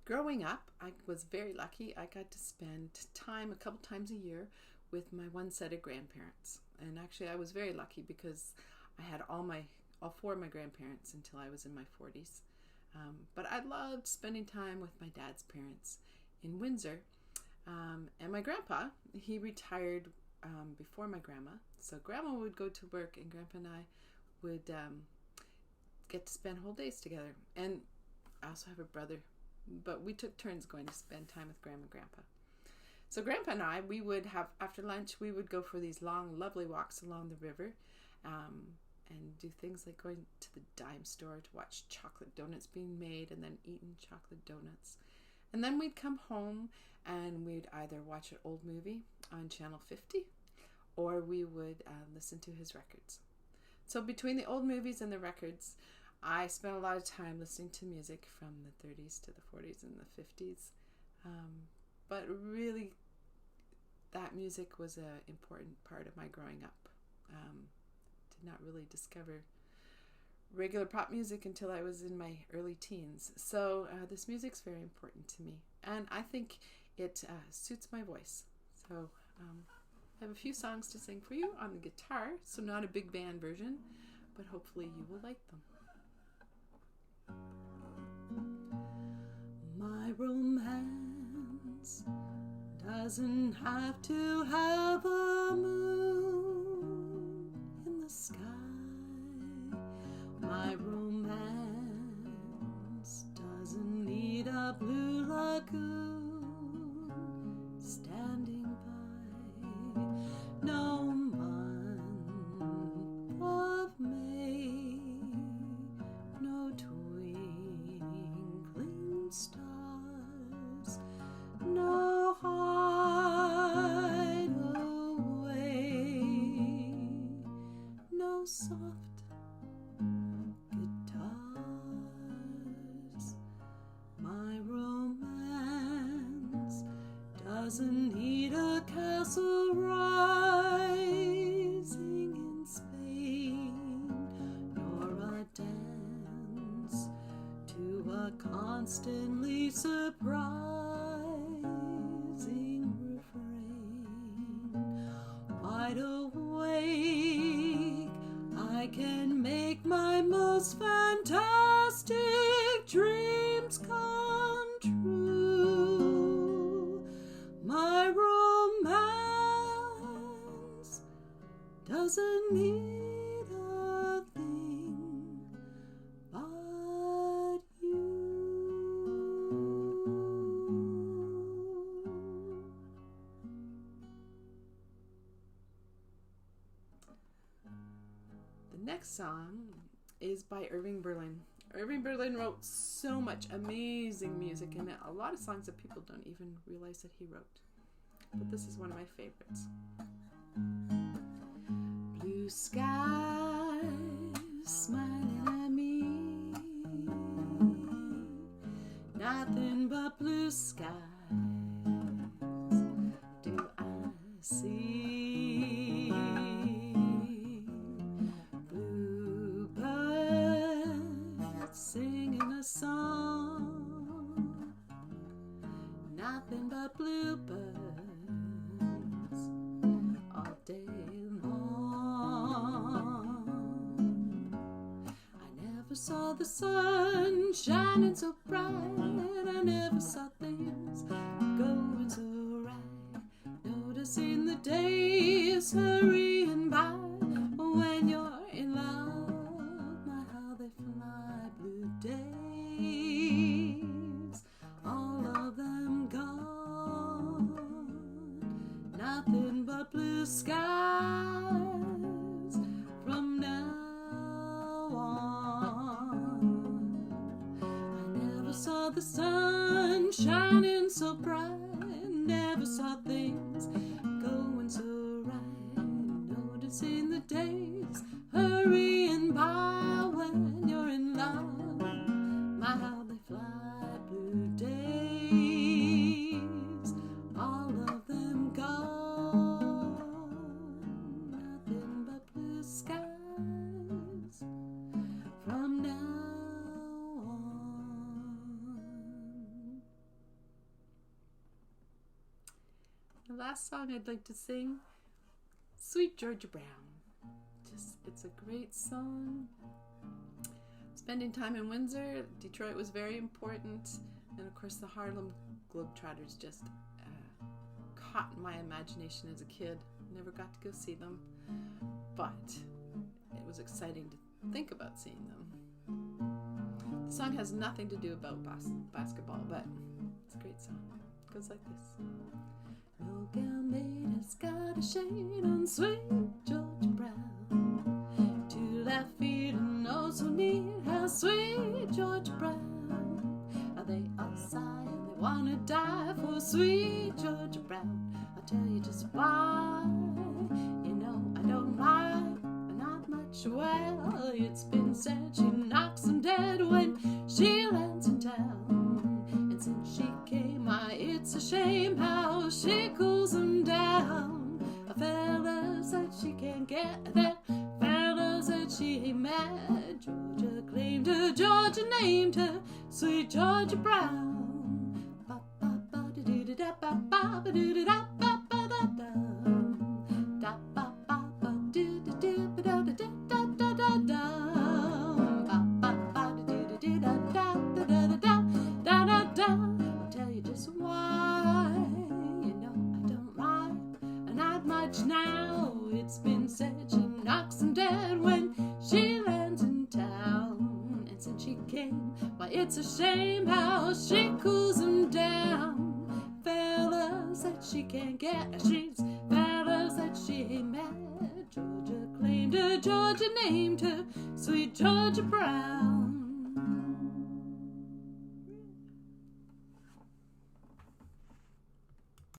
growing up, I was very lucky. I got to spend time a couple times a year with my one set of grandparents. And actually, I was very lucky because I had all four of my grandparents until I was in my 40s. But I loved spending time with my dad's parents in Windsor. And my grandpa, he retired before my grandma. So grandma would go to work and grandpa and I would get to spend whole days together. And I also have a brother, but we took turns going to spend time with grandma and grandpa. So grandpa and I, we would have, after lunch, we would go for these long, lovely walks along the river and do things like going to the dime store to watch chocolate donuts being made and then eating chocolate donuts. And then we'd come home and we'd either watch an old movie on Channel 50 or we would listen to his records. So between the old movies and the records, I spent a lot of time listening to music from the 30s to the 40s and the 50s. But really, that music was an important part of my growing up. Did not really discover regular pop music until I was in my early teens. So this music's very important to me. And I think it suits my voice. So I have a few songs to sing for you on the guitar. So not a big band version, but hopefully you will like them. My romance doesn't have to have a moon in the sky. My romance doesn't need a blue lagoon standing by. No month of May, no twinkling stars, no hideaway, no soft guitars. My romance doesn't need a castle rising in Spain, nor a dance to a constantly surprising refrain. Wide awake, I can make my most fantastic dreams come true. My romance doesn't need a thing but you. The next song is by Irving Berlin. Irving Berlin wrote so much amazing music and a lot of songs that people don't even realize that he wrote. But this is one of my favorites. Blue skies smiling at me, nothing but blue skies do I see. Bluebirds singing a song, nothing but bluebirds all day long. I never saw the sun shining so bright, I never saw things going so right, noticing the days hurrying by. When you're in love, my how they fly. Blue days, all of them gone, nothing but blue skies from now on. I never saw the sun shining so bright, never saw things going so right, noticing the days hurrying by. When you're in love, my how they fly. Blue days, all of them gone, nothing but blue skies from now on. last song I'd like to sing, Sweet Georgia Brown. It's a great song. Spending time in Windsor, Detroit was very important. And of course the Harlem Globetrotters just caught my imagination as a kid. Never got to go see them, but it was exciting to think about seeing them. The song has nothing to do about basketball, but it's a great song. It goes like this. No gal maid has got a shade on sweet Georgia Brown. Two left feet and oh so neat, how sweet Georgia Brown. They all sigh and they wanna die for sweet Georgia Brown. I'll tell you just why. You know I don't mind, not much. Well, it's been said she knocks 'em dead when she lands in town. And since she came, it's a shame how she cools 'em down. A fella said she can't get that. Fella said she ain't mad. Georgia claimed her, Georgia named her Sweet Georgia Brown. Ba ba ba da doo da ba ba ba doo da ba ba da da. Da ba ba ba doo da doo ba da da da da da da. Ba ba ba da doo da da da da da da da da da. I'll tell you just why. You know I don't mind, not much now. It's been said she knocks 'em dead when she lands in town. And since she came, why it's a shame how she cools 'em down. Fella said she can't get her sheets. Fella said she ain't mad. Georgia claimed her, Georgia named her Sweet Georgia Brown.